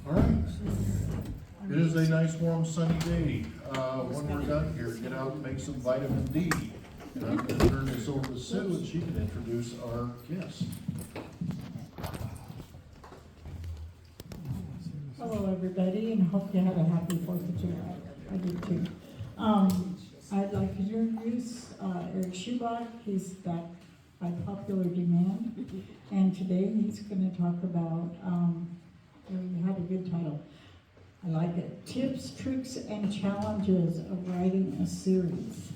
All right. It is a nice, warm, sunny day. When we're done here, get out and make some vitamin D. And I'm gonna turn this over to Sue, and she can introduce our guest. Hello, everybody, and hope you had a happy 4th of July. I did too. I'd like to introduce Erik Schubach. He's back by popular demand, and today he's going to talk about, we had a good title. I like it. Tips, tricks, and challenges of writing a series.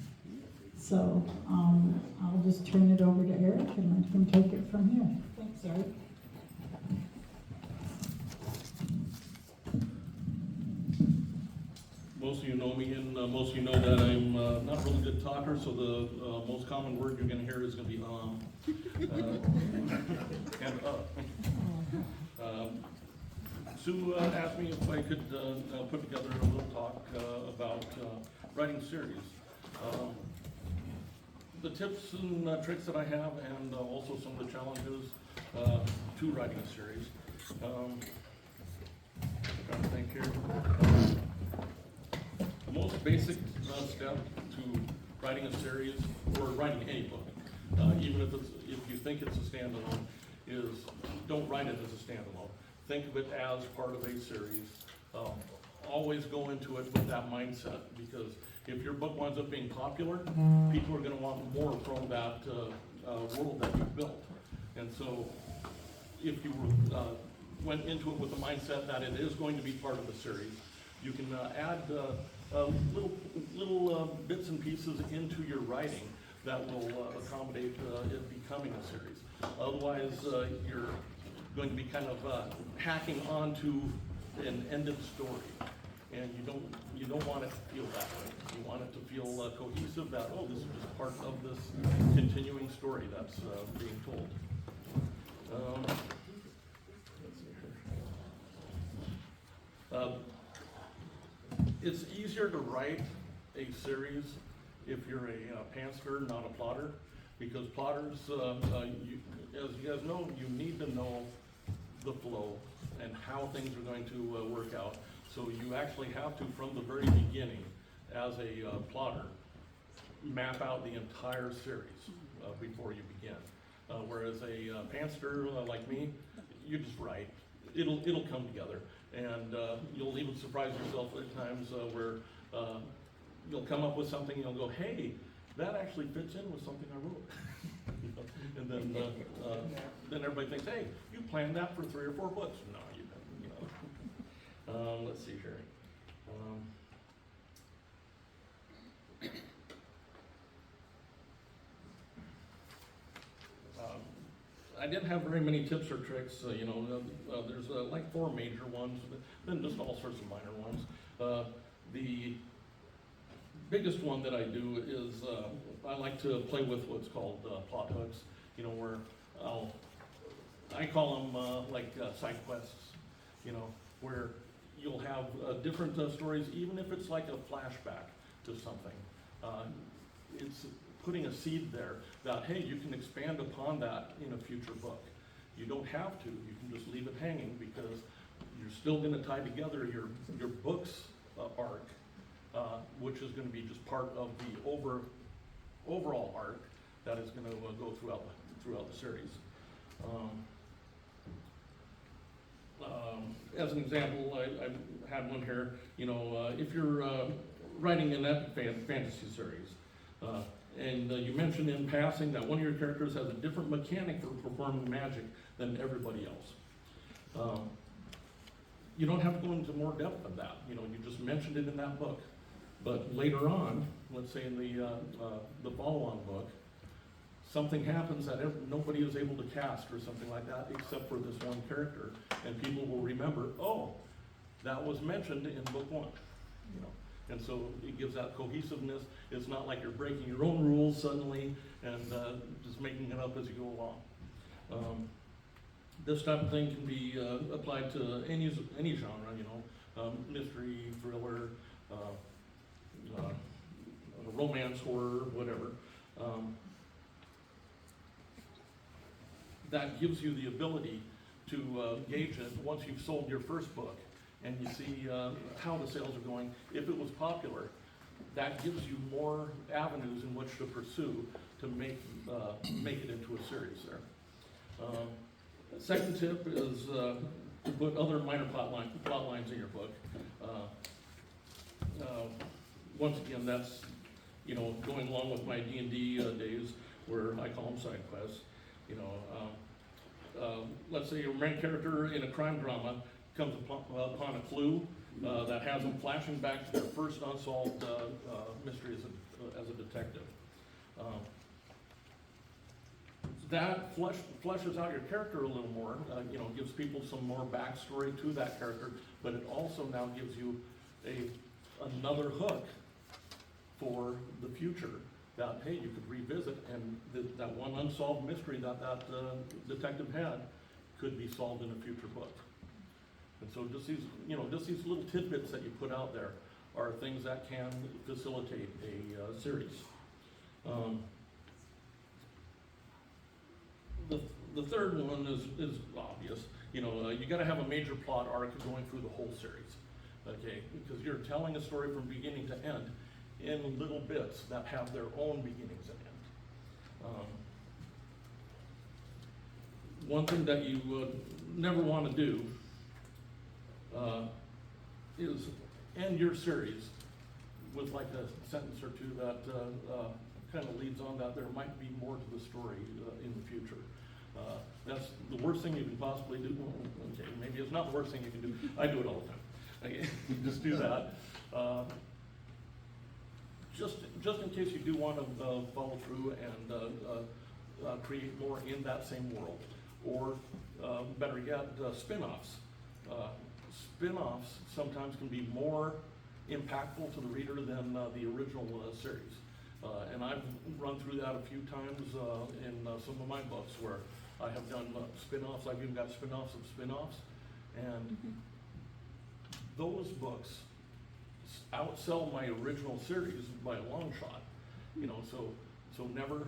So I'll just turn it over to Erik and let him take it from here. Thanks, Erik. Most of you know me, and most of you know that I'm not a really good talker, so the most common word you're going to hear is going to be and Sue asked me if I could put together a little talk about writing series. The tips and tricks that I have, and also some of the challenges to writing a series. I'm trying to think here. The most basic step to writing a series, or writing any book, even if you think it's a standalone, is don't write it as a standalone. Think of it as part of a series. Always go into it with that mindset, because if your book winds up being popular, people are going to want more from that world that you've built. And so if you went into it with the mindset that it is going to be part of the series, you can add little bits and pieces into your writing that will accommodate it becoming a series. Otherwise, you're going to be kind of hacking onto an ended story, and you don't want it to feel that way. You want it to feel cohesive. That this is just part of this continuing story that's being told. Let's see here. It's easier to write a series if you're a pantser, not a plotter, because plotters, as you guys know, you need to know the flow and how things are going to work out. So you actually have to, from the very beginning, as a plotter, map out the entire series before you begin. Whereas a pantser like me, you just write. It'll come together, and you'll even surprise yourself at times where you'll come up with something and you'll go, hey, that actually fits in with something I wrote. And then everybody thinks, hey, you planned that for 3 or 4 books. No, you didn't. Let's see here. I didn't have very many tips or tricks. There's like 4 major ones, then just all sorts of minor ones. The biggest one that I do is I like to play with what's called plot hooks. Where I call them side quests. Where you'll have different stories, even if it's like a flashback to something. It's putting a seed there that, hey, you can expand upon that in a future book. You don't have to. You can just leave it hanging, because you're still going to tie together your book's arc, which is going to be just part of the overall arc that is going to go throughout the series. As an example, I had one here. If you're writing an epic fantasy series, and you mentioned in passing that one of your characters has a different mechanic for performing magic than everybody else. You don't have to go into more depth of that. You just mentioned it in that book. But later on, let's say in the follow-on book, something happens that nobody is able to cast or something like that, except for this one character, and people will remember, oh, that was mentioned in book 1. And so it gives that cohesiveness. It's not like you're breaking your own rules suddenly and just making it up as you go along. This type of thing can be applied to any genre, mystery, thriller, romance, horror, whatever. That gives you the ability to gauge it once you've sold your first book and you see how the sales are going. If it was popular, that gives you more avenues in which to pursue to make it into a series there. Second tip is to put other minor plot lines in your book. Once again, that's, you know, going along with my D&D days where I call them side quests. You know, let's say your main character in a crime drama comes upon a clue that has them flashing back to their first unsolved mystery as a detective. That fleshes out your character a little more, you know, gives people some more backstory to that character, but it also now gives you another hook for the future that, hey, you could revisit, and that one unsolved mystery that detective had could be solved in a future book. And so just these, you know, just these little tidbits that you put out there are things that can facilitate a series. The third one is obvious. You know, you got to have a major plot arc going through the whole series, okay? Because you're telling a story from beginning to end in little bits that have their own beginnings and end. One thing that you never want to do is end your series with like a sentence or two that kind of leads on that there might be more to the story in the future. That's the worst thing you can possibly do. Well, okay, maybe it's not the worst thing you can do. I do it all the time. Okay, just do that. Just in case you do want to follow through and create more in that same world, or better yet, spin-offs. Spin-offs sometimes can be more impactful to the reader than the original series. And I've run through that a few times in some of my books where I have done spin-offs. I've even got spin-offs of spin-offs. And those books outsell my original series by a long shot. You know, so never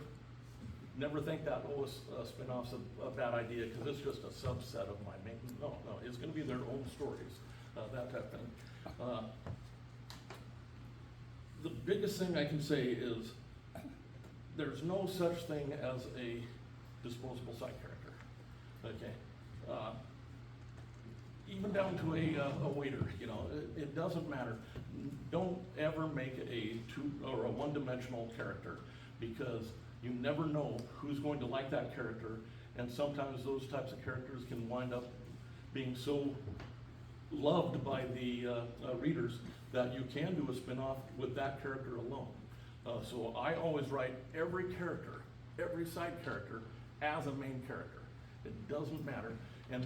think that, oh, a spin-off's a bad idea because it's just a subset of my main. No, it's going to be their own stories, that type of thing. The biggest thing I can say is there's no such thing as a disposable side character, okay? Even down to a waiter, you know, it doesn't matter. Don't ever make a one-dimensional character, because you never know who's going to like that character, and sometimes those types of characters can wind up being so loved by the readers that you can do a spin-off with that character alone. So I always write every character, every side character, as a main character. It doesn't matter. And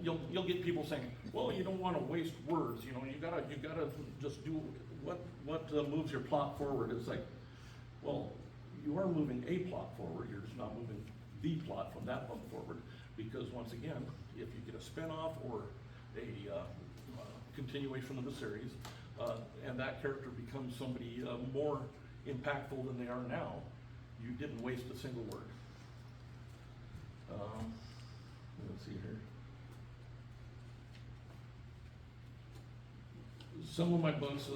you'll get people saying, well, you don't want to waste words, you know, you gotta just do what moves your plot forward. It's like, well, you are moving a plot forward, you're just not moving the plot from that book forward. Because once again, if you get a spin-off or a continuation of the series, and that character becomes somebody more impactful than they are now, you didn't waste a single word. Let's see here. Some of my books,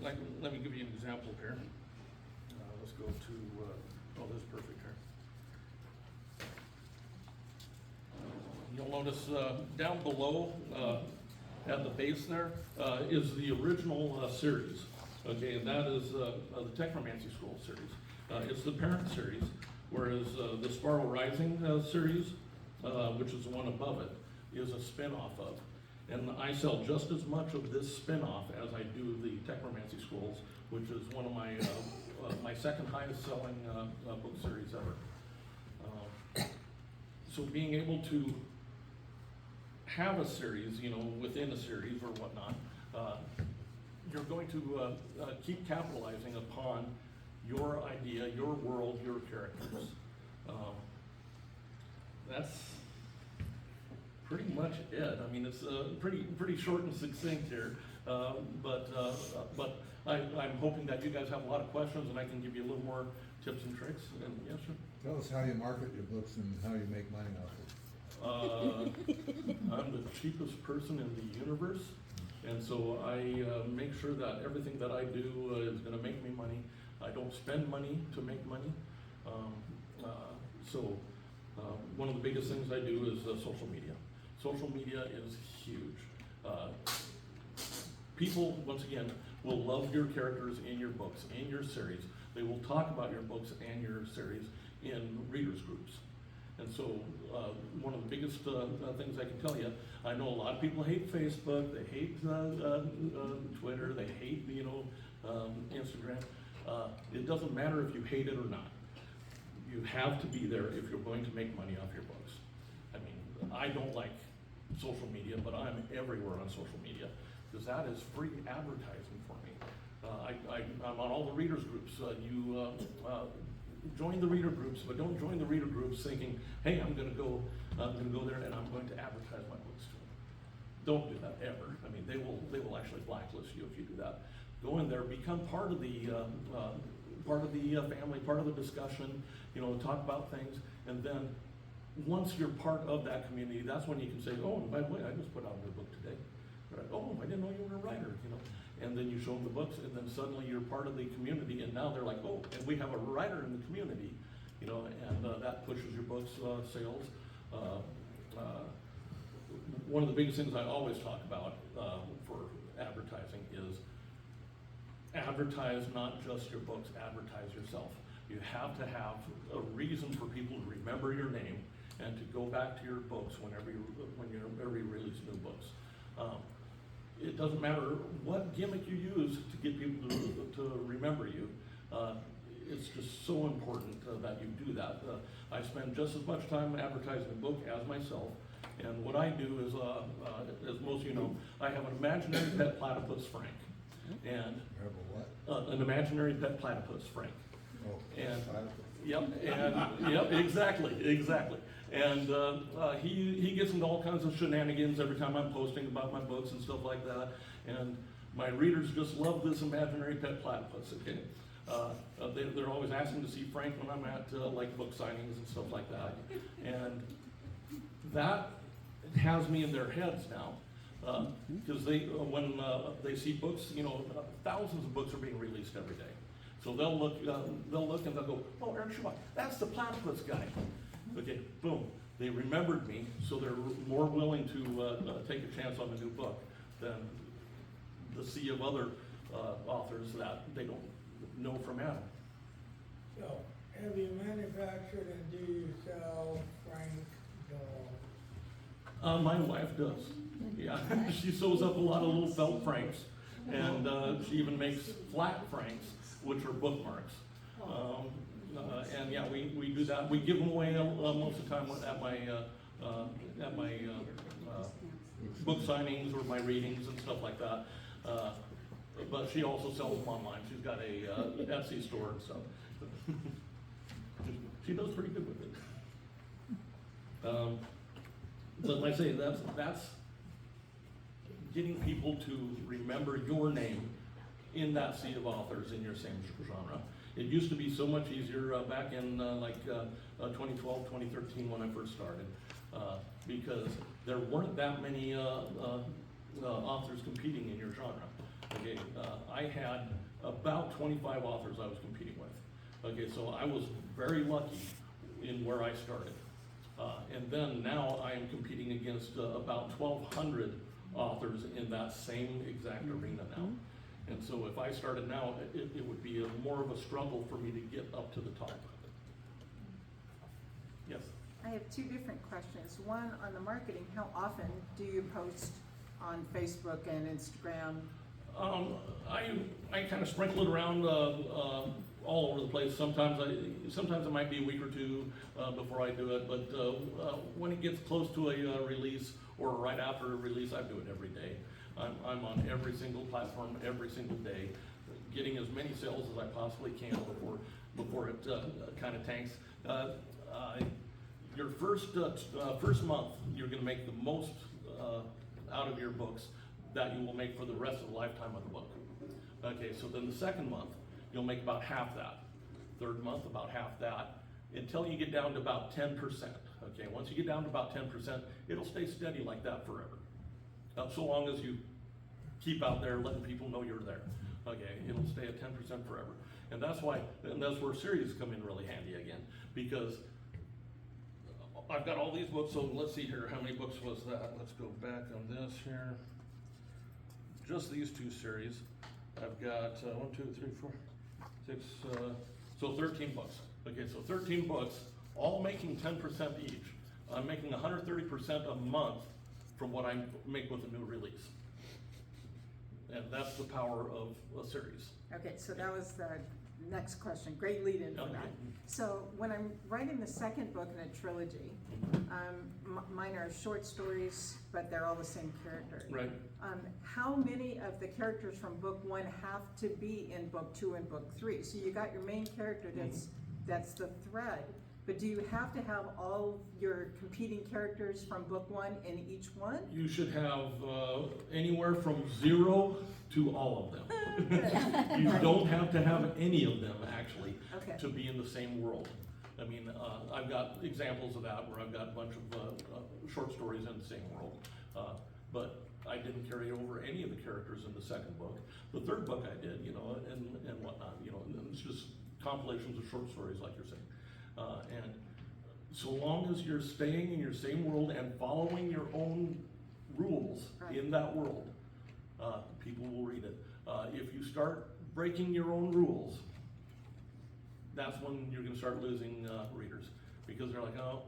let me give you an example here. Let's go to, this is perfect here. You'll notice down below at the base there is the original series. Okay, and that is the Technomancy School series. It's the parent series, whereas the Spiral Rising series, which is the one above it, is a spin-off of. And I sell just as much of this spin-off as I do the Technomancy Schools, which is one of my my second highest selling book series ever. So being able to have a series, you know, within a series or whatnot, you're going to keep capitalizing upon your idea, your world, your characters. That's pretty much it. I mean, it's pretty short and succinct here, but I'm hoping that you guys have a lot of questions and I can give you a little more tips and tricks. And yes, sir. Tell us how you market your books and how you make money off it. I'm the cheapest person in the universe. And so I make sure that everything that I do is gonna make me money. I don't spend money to make money. So one of the biggest things I do is social media. Social media is huge. People, once again, will love your characters in your books, in your series. They will talk about your books and your series in readers groups. And so one of the biggest things I can tell you, I know a lot of people hate Facebook, they hate Twitter, they hate, Instagram. It doesn't matter if you hate it or not. You have to be there if you're going to make money off your books. I mean, I don't like social media, but I'm everywhere on social media because that is free advertising for me. I'm on all the readers groups. Join the reader groups, but don't join the reader groups thinking, hey, I'm gonna go there and I'm going to advertise my books to them. Don't do that ever. I mean, they will actually blacklist you if you do that. Go in there, become part of the family, part of the discussion, talk about things, and then once you're part of that community, that's when you can say, oh, and by the way, I just put out a new book today. Right? Oh, I didn't know you were a writer, And then you show them the books, and then suddenly you're part of the community, and now they're like, oh, and we have a writer in the community, and that pushes your books' sales. One of the biggest things I always talk about for advertising is advertise not just your books, advertise yourself. You have to have a reason for people to remember your name and to go back to your books whenever you release new books. It doesn't matter what gimmick you use to get people to remember you. It's just so important that you do that. I spend just as much time advertising a book as myself. And what I do is, as most of you know, I have an imaginary pet platypus, Frank. And Have a what? an imaginary pet platypus, Frank. Oh, And platypus. yep, exactly. And he gets into all kinds of shenanigans every time I'm posting about my books and stuff like that. And my readers just love this imaginary pet platypus. Okay, they're always asking to see Frank when I'm at like book signings and stuff like that. And that has me in their heads now. Because when they see books, thousands of books are being released every day. So they'll look and they'll go, oh, Erik Schubach, that's the platypus guy. Okay, boom, they remembered me, so they're more willing to take a chance on a new book than the sea of other authors that they don't know from Adam. So, have you manufactured and do you sell Frank dolls? My wife does. Yeah, she sews up a lot of little felt Franks, and she even makes flat Franks, which are bookmarks. And yeah, we do that. We give them away most of the time at my book signings or my readings and stuff like that. But she also sells them online. She's got a Etsy store and stuff. She does pretty good with it. But like I say, that's getting people to remember your name in that sea of authors in your same genre. It used to be so much easier back in 2012, 2013 when I first started, because there weren't that many authors competing in your genre. Okay, I had about 25 authors I was competing with. Okay, so I was very lucky in where I started. And then now I am competing against about 1,200 authors in that same exact arena now. And so if I started now, it would be more of a struggle for me to get up to the top. Yes? I have two different questions. One, on the marketing, how often do you post on Facebook and Instagram? I kind of sprinkle it around all over the place. Sometimes it might be a week or two before I do it, but when it gets close to a release or right after a release, I do it every day. I'm on every single platform every single day, getting as many sales as I possibly can before it kind of tanks. Your first month, you're going to make the most out of your books that you will make for the rest of the lifetime of the book. Okay, so then the second month, you'll make about half that. Third month, about half that, until you get down to about 10%. Okay, once you get down to about 10%, it'll stay steady like that forever. So long as you keep out there letting people know you're there. Okay, it'll stay at 10% forever. And that's why, and that's where series come in really handy again, because I've got all these books, so let's see here, how many books was that? Let's go back on this here. Just these two series. I've got 1, 2, 3, 4, 6, so 13 books. Okay, so 13 books, all making 10% each. I'm making 130% a month from what I make with a new release. And that's the power of a series. Okay, so that was the next question, great lead-in for that. So when I'm writing the second book in a trilogy, mine are short stories, but they're all the same character. Right. How many of the characters from book one have to be in book two and book three? So you got your main character, that's the thread, but do you have to have all your competing characters from book one in each one? You should have anywhere from 0 to all of them. You don't have to have any of them, actually, Okay. to be in the same world. I mean, I've got examples of that where I've got a bunch of short stories in the same world. But I didn't carry over any of the characters in the second book. The third book I did, you know, and whatnot, you know, and it's just compilations of short stories like you're saying. And so long as you're staying in your same world and following your own rules in that world, people will read it. If you start breaking your own rules, that's when you're gonna start losing readers, because they're like, oh,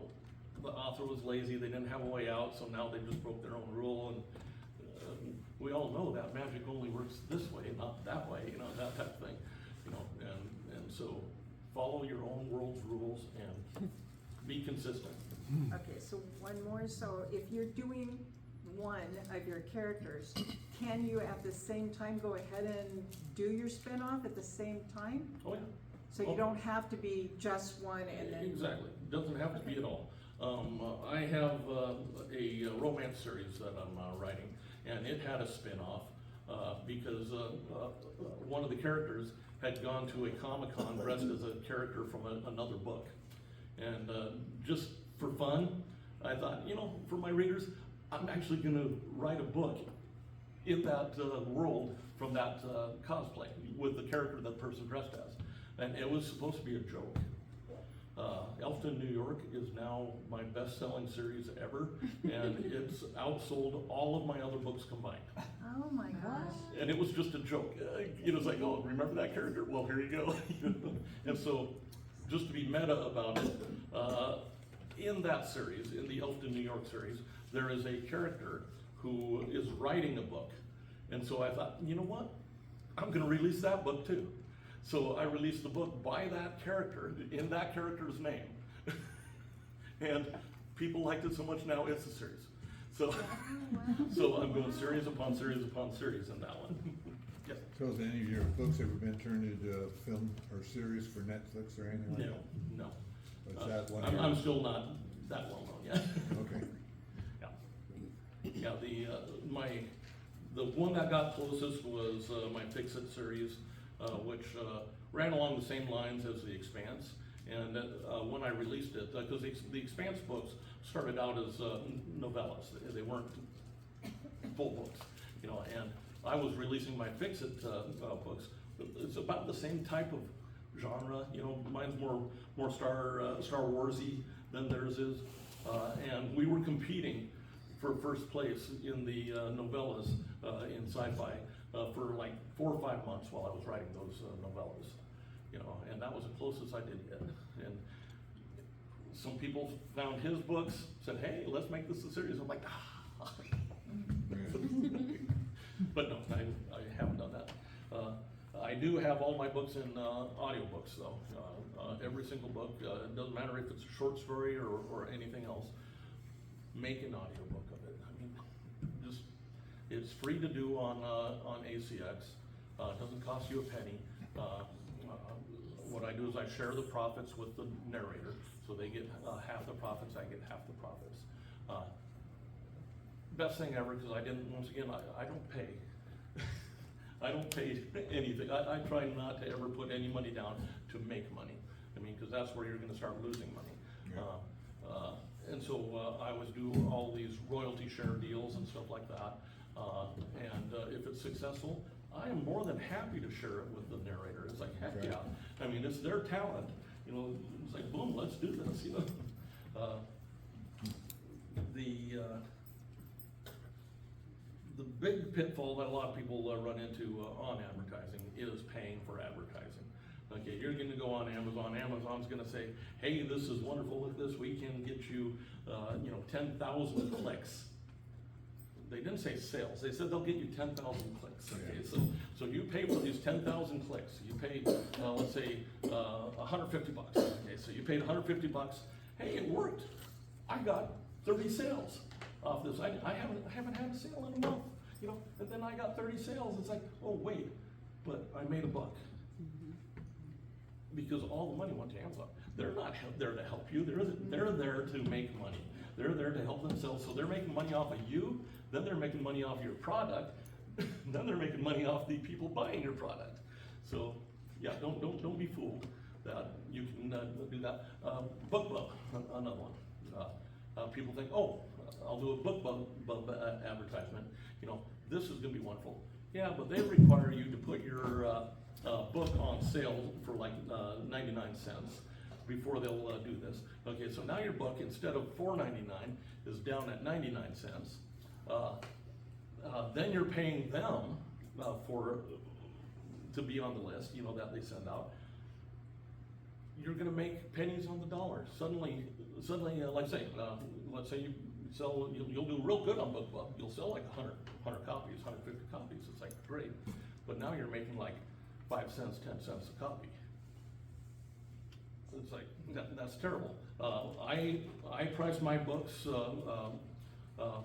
the author was lazy, they didn't have a way out, so now they just broke their own rule, and we all know that magic only works this way, not that way, you know, that type of thing, you know, and so follow your own world's rules and be consistent. Okay, so one more, so if you're doing one of your characters, can you at the same time go ahead and do your spin-off at the same time? Oh, yeah. So you don't have to be just one and then. Exactly, doesn't have to be at all. I have a romance series that I'm writing, and it had a spin-off because one of the characters had gone to a Comic-Con dressed as a character from another book. And just for fun, I thought, you know, for my readers, I'm actually gonna write a book in that world from that cosplay with the character that person dressed as. And it was supposed to be a joke. Elfton, New York is now my best-selling series ever, and it's outsold all of my other books combined. Oh my gosh. And it was just a joke. You know, it's like, oh, remember that character? Well, here you go. And so, just to be meta about it, in that series, in the Elfton, New York series, there is a character who is writing a book. And so I thought, you know what? I'm gonna release that book too. So I released the book by that character, in that character's name. And people liked it so much now it's a series. So, so I'm going series upon series upon series in that one. Yes. So has any of your books ever been turned into a film or series for Netflix or anything like that? No. Is that one? I'm still not that well known yet. Okay. Yeah, the one that got closest was my Fix It series, which ran along the same lines as The Expanse. And when I released it, because the Expanse books started out as novellas, they weren't full books, you know, and I was releasing my Fix It books. It's about the same type of genre, you know, mine's more Star Warsy than theirs is, and we were competing for first place in the novellas in sci-fi for like 4 or 5 months while I was writing those novellas, you know, and that was the closest I did get. And some people found his books, said, hey, let's make this a series. I'm like, ah. But no, I haven't done that. I do have all my books in audiobooks though. Every single book, it doesn't matter if it's a short story or anything else, make an audiobook of it. I mean, just, it's free to do on ACX. It doesn't cost you a penny. What I do is I share the profits with the narrator, so they get half the profits, I get half the profits. Best thing ever, because once again, I don't pay. I don't pay anything. I try not to ever put any money down to make money. I mean, because that's where you're gonna start losing money. Yeah. And so I always do all these royalty share deals and stuff like that. And if it's successful, I am more than happy to share it with the narrator. It's like, heck Right. yeah. I mean, it's their talent, you know, it's like, boom, let's do this, you know? The big pitfall that a lot of people run into on advertising is paying for advertising. Okay, you're gonna go on Amazon, Amazon's gonna say, hey, this is wonderful, look at this, we can get you, 10,000 clicks. They didn't say sales, they said they'll get you 10,000 clicks, okay, so you pay for these 10,000 clicks, you pay, let's say, $150, okay, so you paid $150, hey, it worked, I got 30 sales off this, I haven't had a sale in a month, you know, and then I got 30 sales, it's like, oh, wait, but I made $1. Because all the money went to Amazon. They're not there to help you, they're there to make money. They're there to help themselves, so they're making money off of you, then they're making money off your product, then they're making money off the people buying your product. So, yeah, don't be fooled that you can do that. BookBub, another one. People think, oh, I'll do a BookBub advertisement, you know, this is gonna be wonderful. Yeah, but they require you to put your book on sale for like 99 cents before they'll do this. Okay, so now your book, instead of $4.99, is down at 99 cents. Then you're paying them to be on the list, you know, that they send out. You're gonna make pennies on the dollar. Suddenly, like say, let's say you sell, you'll do real good on BookBub. You'll sell like 100 copies, 150 copies. It's like great, but now you're making like 5 cents, 10 cents a copy. It's like, that's terrible. I price my books,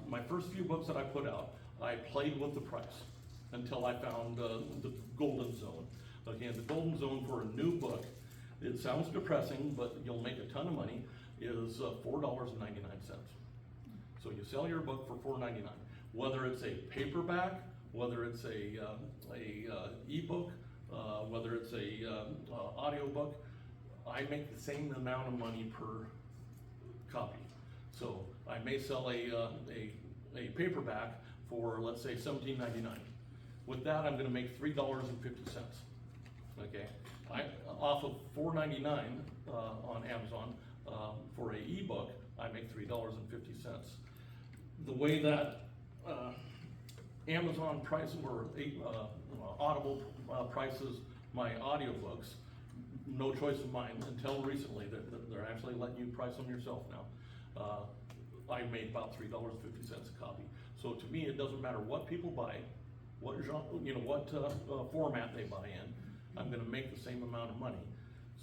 my first few books that I put out, I played with the price until I found the golden zone. Again, the golden zone for a new book, it sounds depressing, but you'll make a ton of money, is $4.99. So you sell your book for $4.99. Whether it's a paperback, whether it's a ebook, whether it's a audiobook, I make the same amount of money per copy. So I may sell a paperback for, let's say, $17.99. With that, I'm gonna make $3.50. Okay, off of $4.99 on Amazon for a ebook, I make $3.50. The way that Amazon prices or Audible prices my audiobooks, no choice of mine until recently. They're actually letting you price them yourself now. I made about $3.50 a copy. So to me, it doesn't matter what people buy, what genre, you know, what format they buy in. I'm going to make the same amount of money.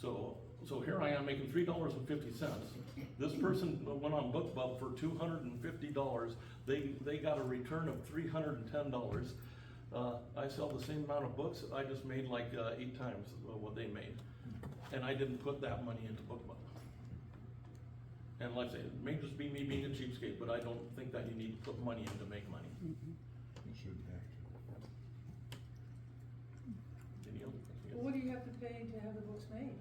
So here I am making $3.50. This person went on BookBub for $250. They got a return of $310. I sell the same amount of books. I just made like 8 times what they made, and I didn't put that money into BookBub. And like I say, it may just be me being a cheapskate, but I don't think that you need to put money in to make money. You shouldn't have to. Any other questions? Well, what do you have to pay to have the books made?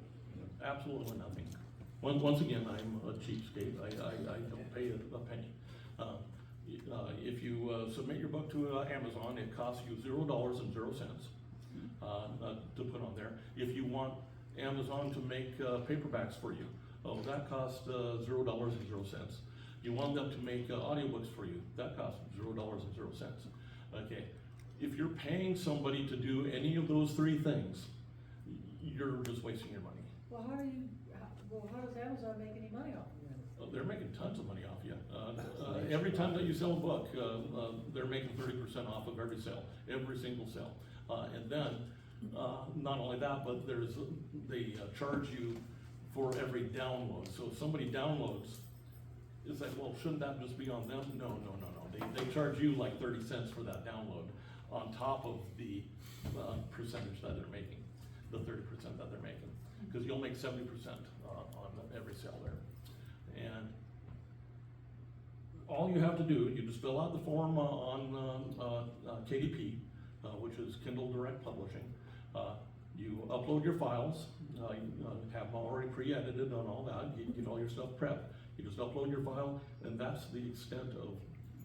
Absolutely nothing. Once again, I'm a cheapskate. I don't pay a penny. If you submit your book to Amazon, it costs you $0.00 to put on there. If you want Amazon to make paperbacks for you, that costs $0.00. You want them to make audiobooks for you, that costs $0.00. Okay, if you're paying somebody to do any of those 3 things, you're just wasting your money. Well, how does Amazon make any money off of it? They're making tons of money off you. Every time that you sell a book, they're making 30% off of every sale, every single sale. And then, not only that, but they charge you for every download. So if somebody downloads, it's like, well, shouldn't that just be on them? No. They charge you like 30 cents for that download on top of the percentage that they're making, the 30% that they're making. Because you'll make 70% on every sale there. And all you have to do, you just fill out the form on KDP, which is Kindle Direct Publishing. You upload your files, you have them already pre-edited on all that, you get all your stuff prepped. You just upload your file, and that's the extent of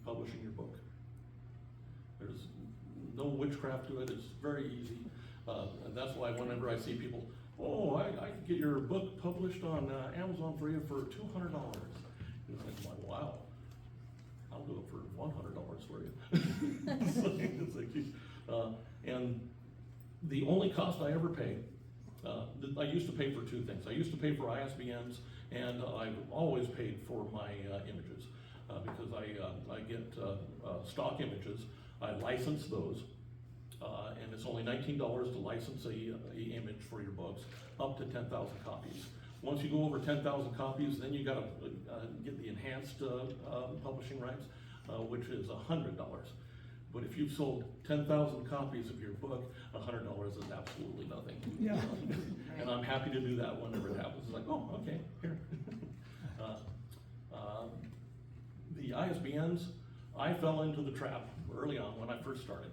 publishing your book. There's no witchcraft to it, it's very easy. And that's why whenever I see people, oh, I can get your book published on Amazon for you for $200. And I'm like, wow, I'll do it for $100 for you. It's like, and the only cost I ever pay, I used to pay for two things. I used to pay for ISBNs, and I've always paid for my images, because I get stock images. I license those, and it's only $19 to license a image for your books, up to 10,000 copies. Once you go over 10,000 copies, then you gotta get the enhanced publishing rights, which is $100. But if you've sold 10,000 copies of your book, $100 is absolutely nothing. Yeah. And I'm happy to do that whenever it happens. It's like, oh, okay, here. The ISBNs, I fell into the trap early on when I first started.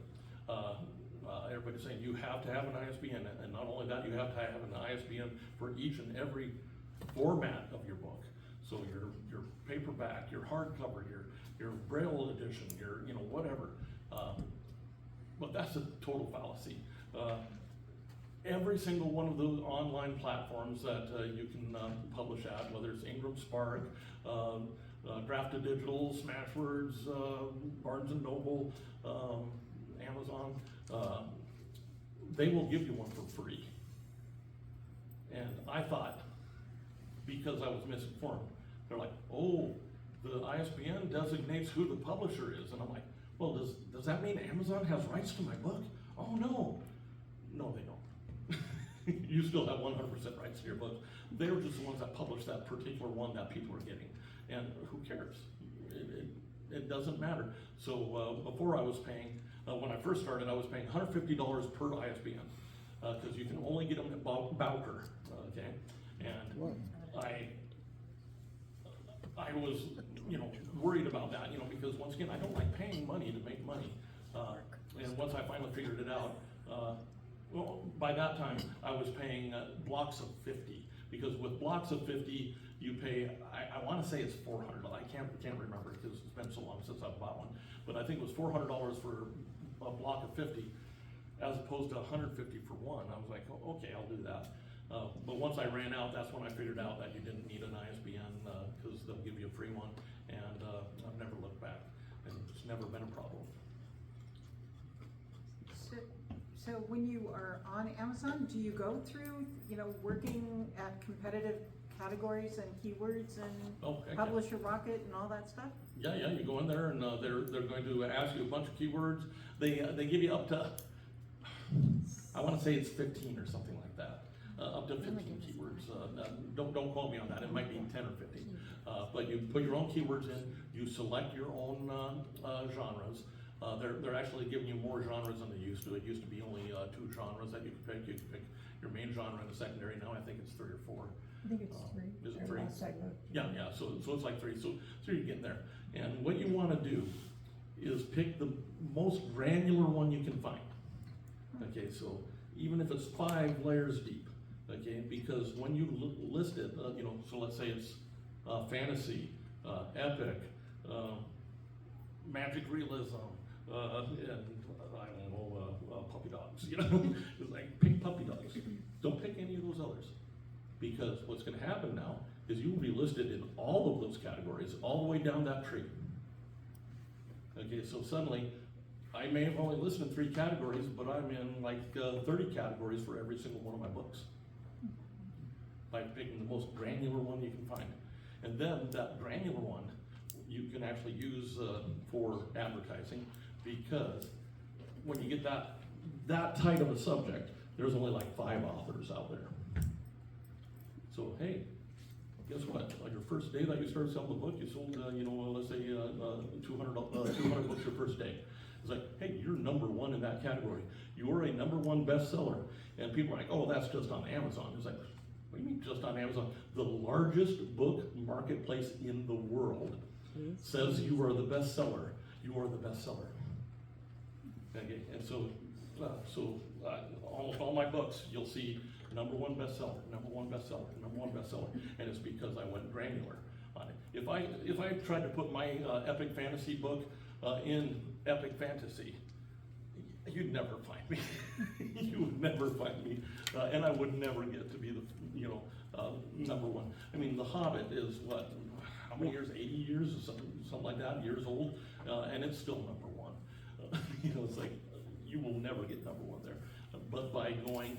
Everybody's saying you have to have an ISBN, and not only that, you have to have an ISBN for each and every format of your book. So your paperback, your hardcover, your Braille edition, your whatever. But that's a total fallacy. Every single one of those online platforms that you can publish at, whether it's Ingram Spark, Drafted Digital, Smashwords, Barnes and Noble, Amazon, they will give you one for free. And I thought, because I was misinformed, they're like, oh, the ISBN designates who the publisher is. And I'm like, well, does that mean Amazon has rights to my book? Oh, no. No, they don't. You still have 100% rights to your book. They're just the ones that publish that particular one that people are getting. And who cares? It doesn't matter. So before I was paying, when I first started, I was paying $150 per ISBN, because you can only get them at Bowker, okay? And I was, worried about that, because once again, I don't like paying money to make money. And once I finally figured it out, well, by that time, I was paying blocks of 50, because with blocks of 50, you pay, I want to say it's $400. I can't remember because it's been so long since I've bought one, but I think it was $400 for a block of 50, as opposed to $150 for one. I was like, oh, okay, I'll do that. But once I ran out, that's when I figured out that you didn't need an ISBN, because they'll give you a free one, and I've never looked back, and it's never been a problem. So when you are on Amazon, do you go through, working at competitive categories and keywords and Publisher Rocket and all that stuff? Yeah, you go in there and they're going to ask you a bunch of keywords. They give you up to, I want to say it's 15 or something like that, up to 15 keywords. Don't quote me on that. It might be 10 or 15. But you put your own keywords in. You select your own genres. They're actually giving you more genres than they used to. It used to be only 2 genres that you could pick. You could pick your main genre and the secondary. Now I think it's 3 or 4. I think it's 3. Is it 3? Yeah. Yeah. So it's like 3. So you're getting there. And what you want to do is pick the most granular one you can find. Okay. So even if it's 5 layers deep. Okay. Because when you list it, so let's say it's fantasy, epic, magic realism, and I don't know, puppy dogs. It's like pick puppy dogs. Don't pick any of those others. Because what's going to happen now is you will be listed in all of those categories, all the way down that tree. Okay, so suddenly, I may have only listed in 3 categories, but I'm in like 30 categories for every single one of my books. By picking the most granular one you can find. And then that granular one, you can actually use for advertising, because when you get that tight of a subject, there's only like 5 authors out there. So hey, guess what? On your first day that you started selling the book, you sold, let's say 200 books your first day. It's like, hey, you're #1 in that category. You're a #1 bestseller. And people are like, oh, that's just on Amazon. It's like, what do you mean just on Amazon? The largest book marketplace in the world says you are the bestseller. You are the bestseller. Okay, and so almost all my books, you'll see #1 bestseller, #1 bestseller, #1 bestseller, and it's because I went granular on it. If I tried to put my epic fantasy book in epic fantasy, you'd never find me. You would never find me, and I would never get to be the, number one. I mean, The Hobbit is what, how many years, 80 years or something like that, years old, and it's still number one. It's like, you will never get number one there. But by going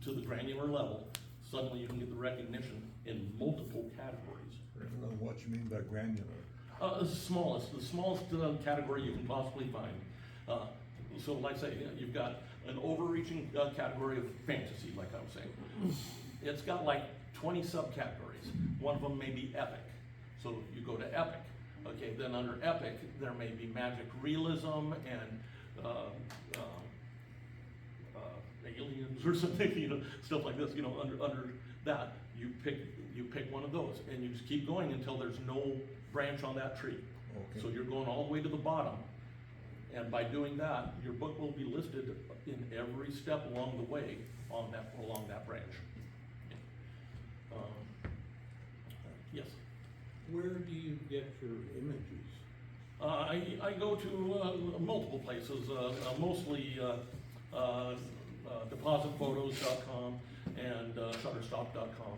to the granular level, suddenly you can get the recognition in multiple categories. I don't know what you mean by granular. The smallest category you can possibly find. So like I say, you've got an overreaching category of fantasy, like I was saying. It's got like 20 subcategories. One of them may be epic. So you go to epic. Okay, then under epic, there may be magic realism and aliens or something, stuff like this. Under that, you pick one of those, and you just keep going until there's no branch on that tree. Okay. So you're going all the way to the bottom, and by doing that, your book will be listed in every step along the way along that branch. Yes. Where do you get your images? I go to multiple places, mostly depositphotos.com and shutterstock.com.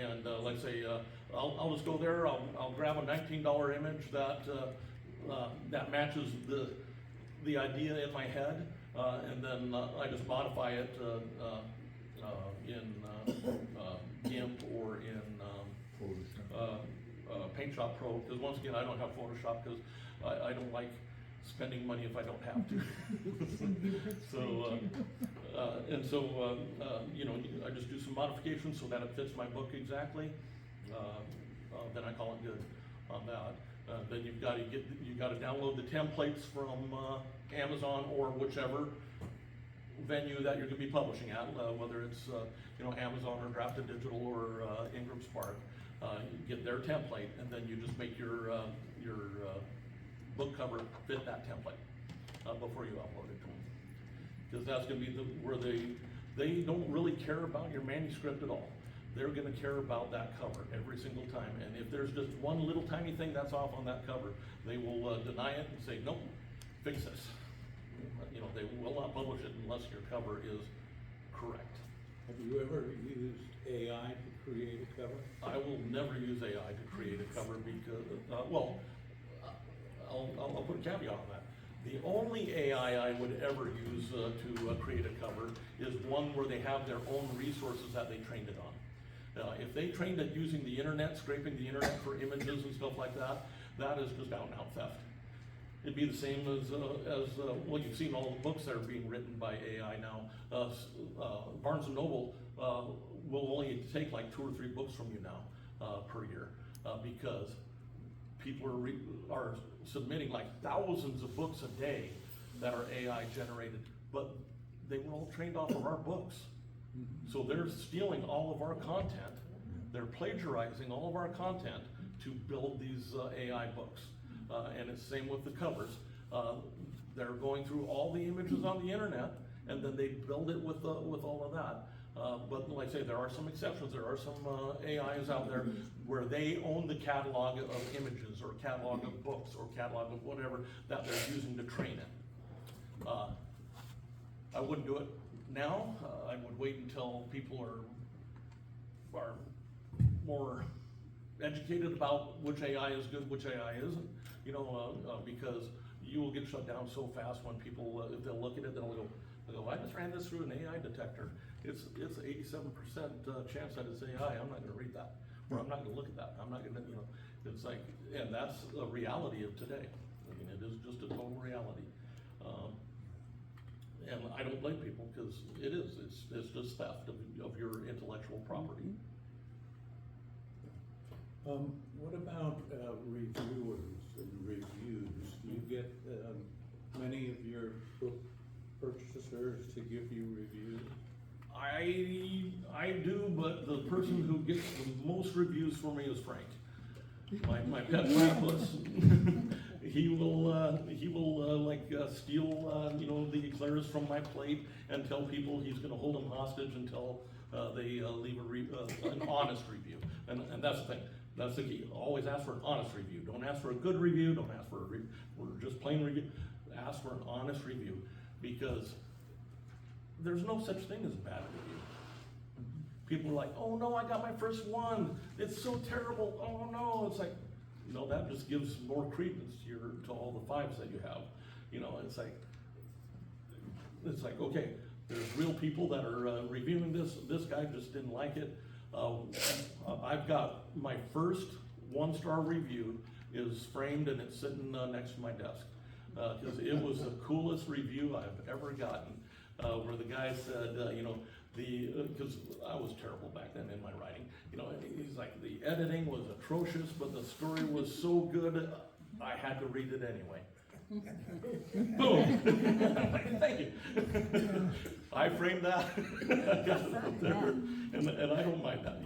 And like I say, I'll just go there, I'll grab a $19 image that matches the idea in my head, and then I just modify it in GIMP or in PaintShop Pro, because once again, I don't have Photoshop because I don't like spending money if I don't have to. I just do some modifications so that it fits my book exactly. Then I call it good on that. Then you've got to download the templates from Amazon or whichever venue that you're going to be publishing at, whether it's Amazon or Drafted Digital or Ingram Spark. You get their template, and then you just make your book cover fit that template before you upload it to them. Because that's going to be where they don't really care about your manuscript at all. They're going to care about that cover every single time. And if there's just one little tiny thing that's off on that cover, they will deny it and say, nope, fix this. They will not publish it unless your cover is correct. Have you ever used AI to create a cover? I will never use AI to create a cover because, I'll put a caveat on that. The only AI I would ever use to create a cover is one where they have their own resources that they trained it on. If they trained it using the internet, scraping the internet for images and stuff like that, that is just out and out theft. It'd be the same as well, you've seen all the books that are being written by AI now. Barnes & Noble will only take like 2 or 3 books from you now per year because people are submitting like thousands of books a day that are AI generated, but they were all trained off of our books. So they're stealing all of our content. They're plagiarizing all of our content to build these AI books. And it's the same with the covers. They're going through all the images on the internet, and then they build it with all of that. But like I say, there are some exceptions. There are some AIs out there where they own the catalog of images or catalog of books or catalog of whatever that they're using to train it. I wouldn't do it now. I would wait until people are more educated about which AI is good, which AI isn't. Because you will get shut down so fast when people, if they'll look at it, they'll go, I just ran this through an AI detector. It's 87% chance that it's AI. I'm not going to read that, or I'm not going to look at that. I'm not going to, it's like, and that's a reality of today. I mean, it is just a total reality. And I don't blame people because it's just theft of your intellectual property. What about reviewers and reviews? Do you get many of your book purchasers to give you reviews? I do, but the person who gets the most reviews for me is Frank. My pet platypus. He will steal the eclairs from my plate and tell people he's going to hold them hostage until they leave an honest review. And that's the thing. That's the key. Always ask for an honest review. Don't ask for a good review. Don't ask for or just plain review. Ask for an honest review, because there's no such thing as a bad review. People are like, oh no, I got my first one, it's so terrible, oh no, it's like, no, that just gives more credence to all the fives that you have. You know, it's like, okay, there's real people that are reviewing this guy just didn't like it. I've got my first 1-star review is framed and it's sitting next to my desk. Because it was the coolest review I've ever gotten, where the guy said, because I was terrible back then in my writing, he's like, the editing was atrocious, but the story was so good, I had to read it anyway. Boom! Thank you. I framed that. and I don't mind that.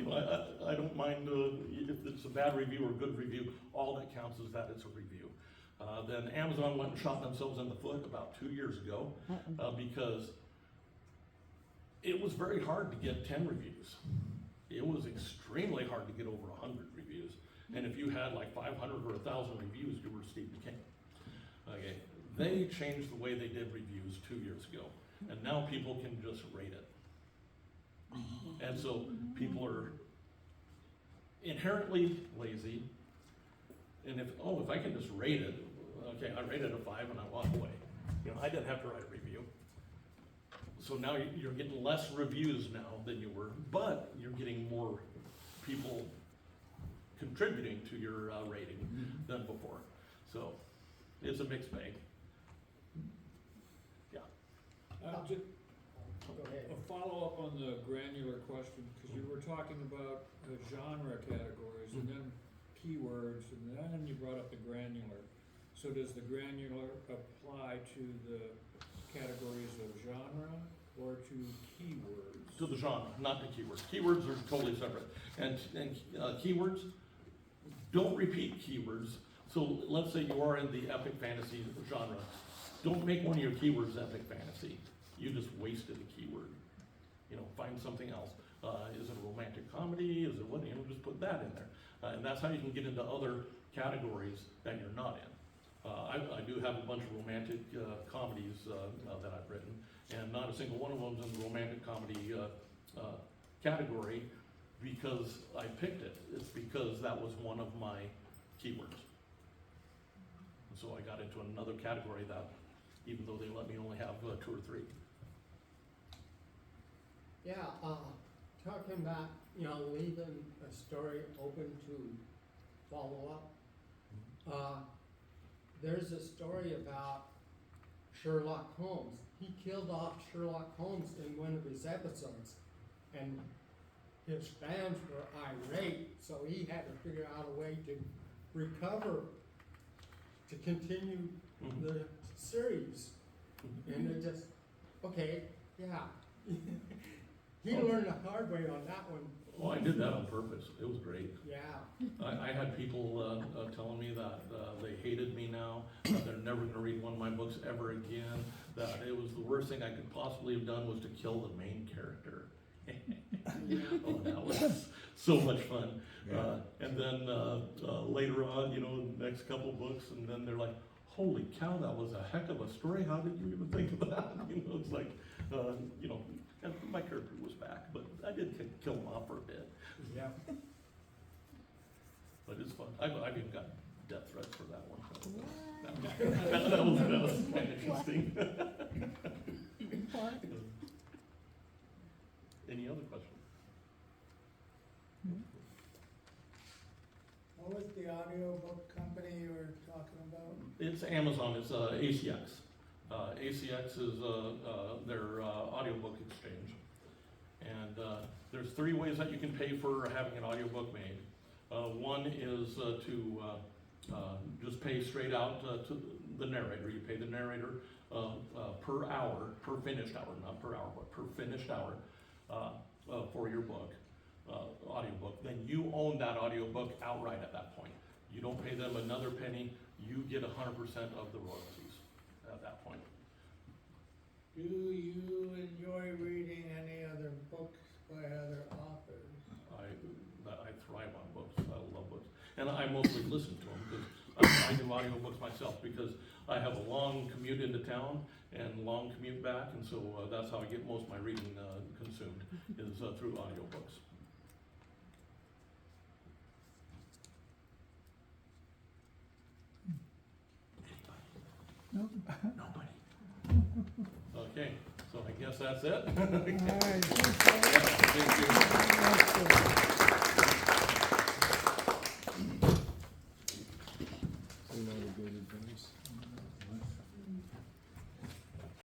I don't mind if it's a bad review or a good review. All that counts is that it's a review. Then Amazon went and shot themselves in the foot about 2 years ago because it was very hard to get 10 reviews. It was extremely hard to get over 100 reviews. And if you had like 500 or 1,000 reviews, you were Steve McCain. Okay, they changed the way they did reviews 2 years ago, and now people can just rate it. And so people are inherently lazy, and if I can just rate it, okay, I rated a 5 and I walk away. I didn't have to write a review. So now you're getting less reviews now than you were, but you're getting more people contributing to your rating than before. So it's a mixed bag. Yeah. Just a follow-up on the granular question, because you were talking about genre categories and then keywords, and then you brought up the granular. So does the granular apply to the categories of genre or to keywords? To the genre, not to keywords. Keywords are totally separate. And keywords, don't repeat keywords. So let's say you are in the epic fantasy genre. Don't make one of your keywords epic fantasy. You just wasted a keyword. Find something else. Is it a romantic comedy? Is it what? Just put that in there. And that's how you can get into other categories that you're not in. I do have a bunch of romantic comedies that I've written, and not a single one of them's in the romantic comedy category because I picked it. It's because that was one of my keywords. And so I got into another category that, even though they let me only have 2 or 3. Yeah, talking about, leaving a story open to follow up. There's a story about Sherlock Holmes. He killed off Sherlock Holmes in one of his episodes, and his fans were irate, so he had to figure out a way to recover, to continue the series. And it just, okay, yeah. He learned the hard way on that one. Oh, I did that on purpose. It was great. Yeah. I had people telling me that they hated me now, that they're never going to read one of my books ever again, that it was the worst thing I could possibly have done was to kill the main character. Oh, that was so much fun. And then later on, next couple books, and then they're like, holy cow, that was a heck of a story. How did you even think of that? It's like, and my character was back, but I did kill him off for a bit. Yeah. But it's fun. I've even got death threats for that one. That was kind of interesting. Any other questions? What was the audiobook company you were talking about? It's Amazon. It's ACX. ACX is their audiobook exchange. And there's 3 ways that you can pay for having an audiobook made. One is to just pay straight out to the narrator. You pay the narrator per hour, per finished hour, not per hour, but per finished hour for your book, audiobook. Then you own that audiobook outright at that point. You don't pay them another penny. You get 100% of the royalties at that point. Do you enjoy reading any other books by other authors? I thrive on books. I love books. And I mostly listen to them because I do audiobooks myself because I have a long commute into town and long commute back, and so that's how I get most of my reading consumed, is through audiobooks. Nobody. Okay, so I guess that's it. All right. Thank you. Thank you.